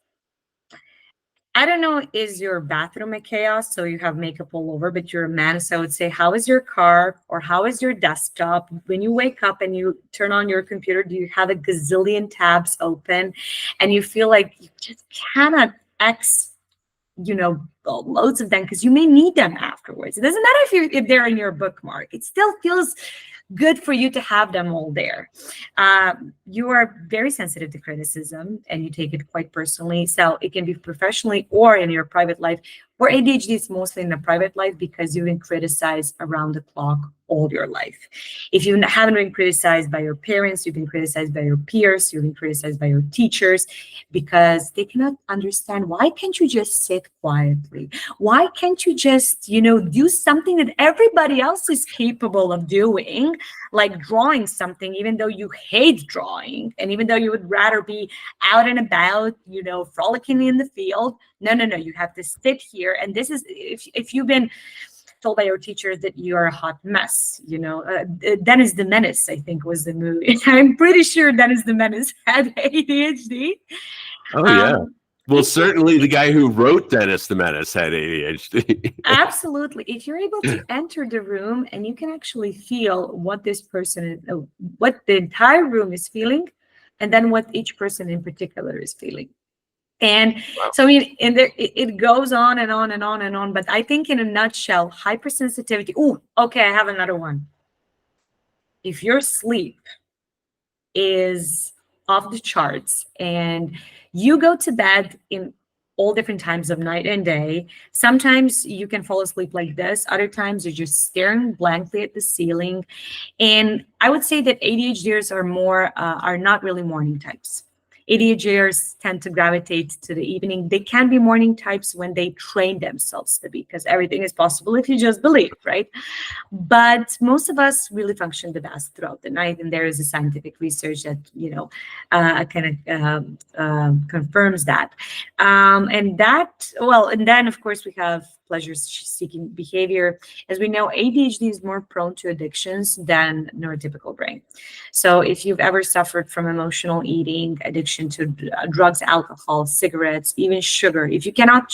I don't know, is your bathroom a chaos? So you have makeup all over, but you're a man. So I would say, how is your car or how is your desktop? When you wake up and you turn on your computer, do you have a gazillion tabs open and you feel like you just cannot loads of them because you may need them afterwards. It doesn't matter if they're in your bookmark. It still feels good for you to have them all there. You are very sensitive to criticism and you take it quite personally. So it can be professionally or in your private life. Where ADHD is mostly in the private life because you've been criticized around the clock all your life. If you haven't been criticized by your parents, you've been criticized by your peers, you've been criticized by your teachers because they cannot understand, why can't you just sit quietly? Why can't you just, do something that everybody else is capable of doing, like drawing something, even though you hate drawing and even though you would rather be out and about, frolicking in the field. No, you have to sit here. And this is, if you've been told by your teachers that you are a hot mess, Dennis the Menace, I think, was the movie. I'm pretty sure Dennis the Menace had ADHD. Oh, yeah. Well, certainly the guy who wrote Dennis the Menace had ADHD. Absolutely. If you're able to enter the room and you can actually feel what this person is, what the entire room is feeling, and then what each person in particular is feeling. And so, it goes on and on and on and on. But I think in a nutshell, hypersensitivity. Oh, okay, I have another one. If your sleep is off the charts and you go to bed in all different times of night and day, sometimes you can fall asleep like this. Other times you're just staring blankly at the ceiling. And I would say that ADHDers are not really morning types. ADHDers tend to gravitate to the evening. They can be morning types when they train themselves to be, because everything is possible if you just believe, right? But most of us really function the best throughout the night. And there is a scientific research that, confirms that. And then, of course, we have pleasure-seeking behavior. As we know, ADHD is more prone to addictions than neurotypical brain. So if you've ever suffered from emotional eating, addiction to drugs, alcohol, cigarettes, even sugar, if you cannot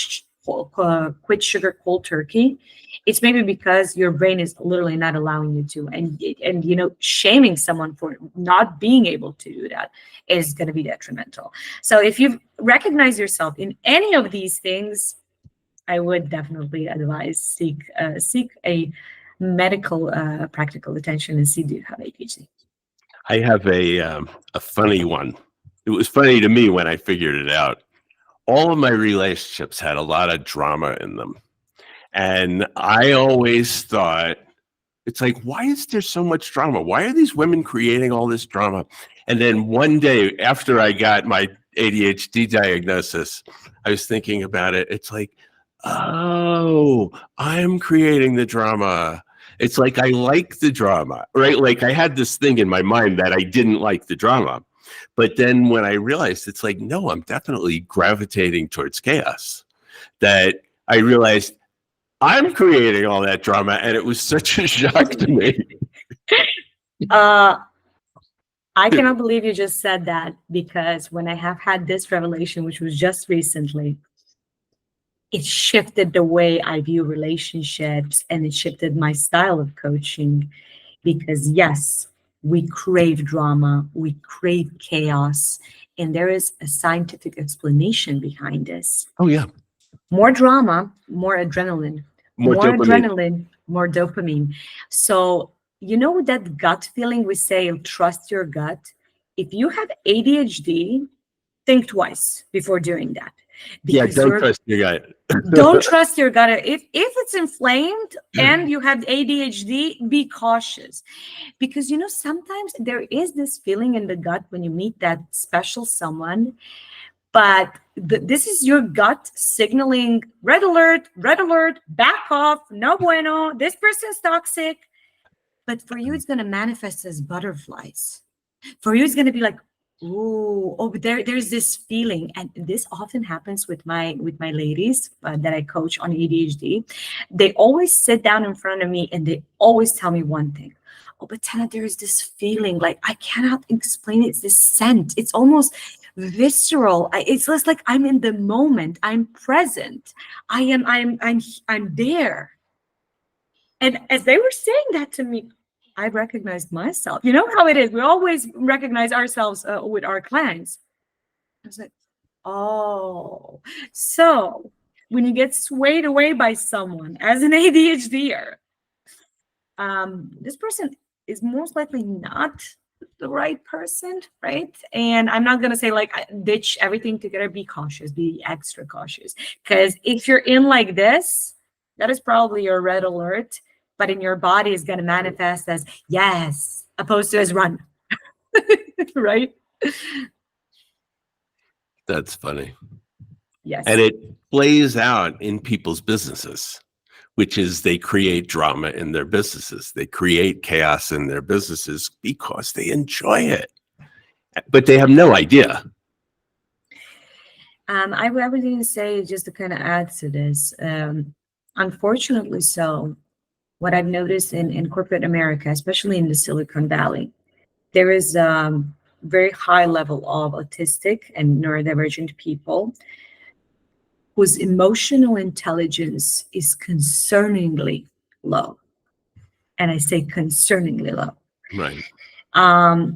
quit sugar cold turkey, it's maybe because your brain is literally not allowing you to. And shaming someone for not being able to do that is going to be detrimental. So if you recognize yourself in any of these things, I would definitely advise seek a medical practical attention and see, do you have ADHD? I have a funny one. It was funny to me when I figured it out. All of my relationships had a lot of drama in them. And I always thought, it's like, why is there so much drama? Why are these women creating all this drama? And then one day after I got my ADHD diagnosis, I was thinking about it. It's like, oh, I'm creating the drama. It's like I like the drama, right? Like I had this thing in my mind that I didn't like the drama. But then when I realized, it's like, no, I'm definitely gravitating towards chaos, that I realized I'm creating all that drama. And it was such a shock to me. I cannot believe you just said that, because when I have had this revelation, which was just recently, it shifted the way I view relationships and it shifted my style of coaching. Because yes, we crave drama, we crave chaos, and there is a scientific explanation behind this. Oh, yeah. More drama, more adrenaline. More adrenaline, more dopamine. So, that gut feeling we say, trust your gut. If you have ADHD, think twice before doing that. Yeah, because don't you're trust your gut. don't trust your gut. If it's inflamed and you have ADHD, be cautious, because sometimes there is this feeling in the gut when you meet that special someone, but this is your gut signaling red alert, back off, no bueno, this person's toxic. But for you, it's going to manifest as butterflies. For you, it's going to be like, ooh, oh, but there's this feeling. And this often happens with my ladies that I coach on ADHD. They always sit down in front of me and they always tell me one thing. Oh, but Tana, there is this feeling, like I cannot explain it. It's this scent. It's almost visceral. It's just like I'm in the moment. I'm present. I'm there. And as they were saying that to me, I recognized myself. You know how it is. We always recognize ourselves with our clients. I was like, oh. So when you get swayed away by someone as an ADHDer, this person is most likely not the right person, right? And I'm not going to say like ditch everything together. Be cautious, be extra cautious. Because if you're in like this, that is probably your red alert, but in your body is going to manifest as yes, opposed to as run, right? That's funny. Yes. And it plays out in people's businesses, which is they create drama in their businesses. They create chaos in their businesses because they enjoy it, but they have no idea. I was going to say, just to kind of add to this, unfortunately so, what I've noticed in corporate America, especially in the Silicon Valley, there is very high level of autistic and neurodivergent people whose emotional intelligence is concerningly low. And I say concerningly low. Right.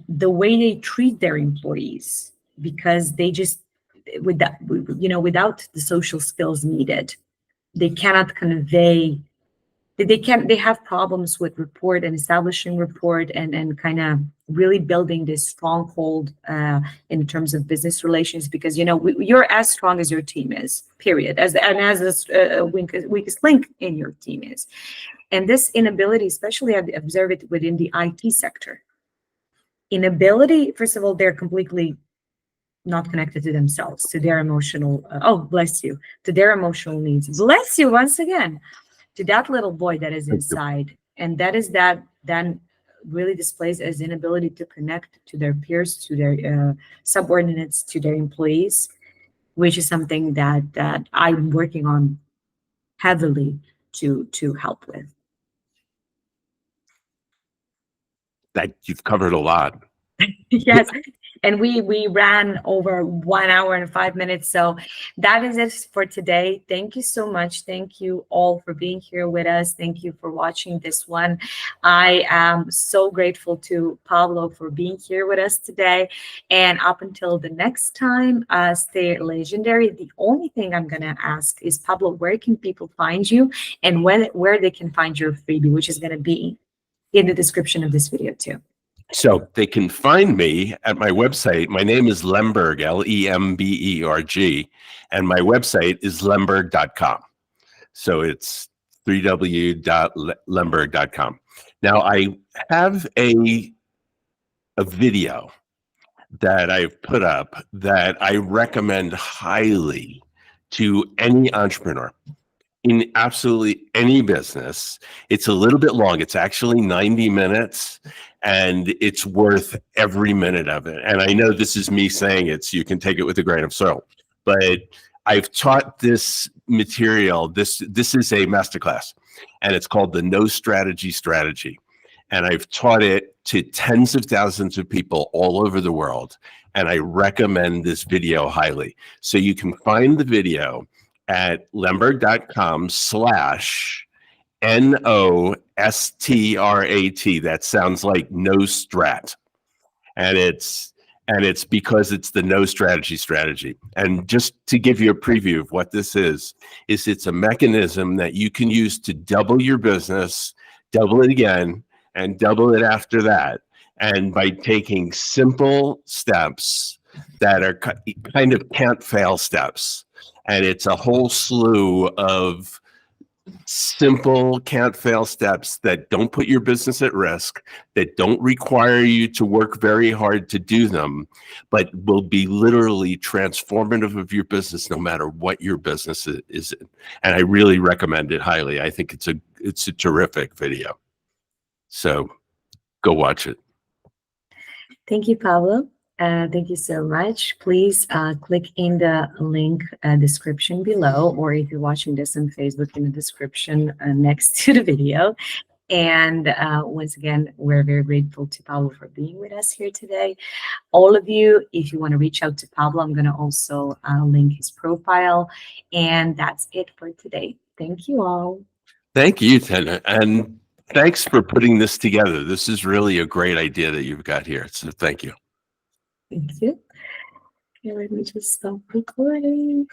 The way they treat their employees, because they just, without the social skills needed, they cannot convey. They have problems with rapport and establishing rapport and kind of really building this stronghold in terms of business relations, because you're as strong as your team is, period, as the weakest link in your team is. And this inability, especially I've observed it within the IT sector, inability, first of all, they're completely not connected to themselves, to their emotional to their emotional needs. Bless you once again. To that little boy that is inside, and that then really displays as inability to connect to their peers, to their subordinates, to their employees, which is something that I'm working on heavily to help with. That you've covered a lot. Yes. And we ran over 1 hour and 5 minutes. So that is it for today. Thank you so much. Thank you all for being here with us. Thank you for watching this one. I am so grateful to Pablo for being here with us today. And up until the next time, stay legendary. The only thing I'm going to ask is, Pablo, where can people find you, and where they can find your freebie, which is going to be in the description of this video too. So they can find me at my website. My name is Lemberg, Lemberg, and my website is lemberg.com. So it's www.lemberg.com. Now I have a video that I've put up that I recommend highly to any entrepreneur in absolutely any business. It's a little bit long. It's actually 90 minutes. And it's worth every minute of it. And I know this is me saying it, so you can take it with a grain of salt. But I've taught this material. This is a masterclass, and it's called the No Strategy Strategy. And I've taught it to tens of thousands of people all over the world. And I recommend this video highly. So you can find the video at lemberg.com/NOSTRAT. That sounds like no strat. And it's because it's the no strategy strategy. And just to give you a preview of what this is it's a mechanism that you can use to double your business, double it again, and double it after that. And by taking simple steps that are kind of can't fail steps. And it's a whole slew of simple can't fail steps that don't put your business at risk, that don't require you to work very hard to do them, but will be literally transformative of your business no matter what your business is in. And I really recommend it highly. I think it's a terrific video. So go watch it. Thank you, Pablo. Thank you so much. Please click in the link description below, or if you're watching this on Facebook, in the description next to the video. And once again, we're very grateful to Pablo for being with us here today. All of you, if you want to reach out to Pablo, I'm going to also link his profile. And that's it for today. Thank you all. Thank you, Tana. And thanks for putting this together. This is really a great idea that you've got here. So thank you. Thank you. Okay, let me just stop recording.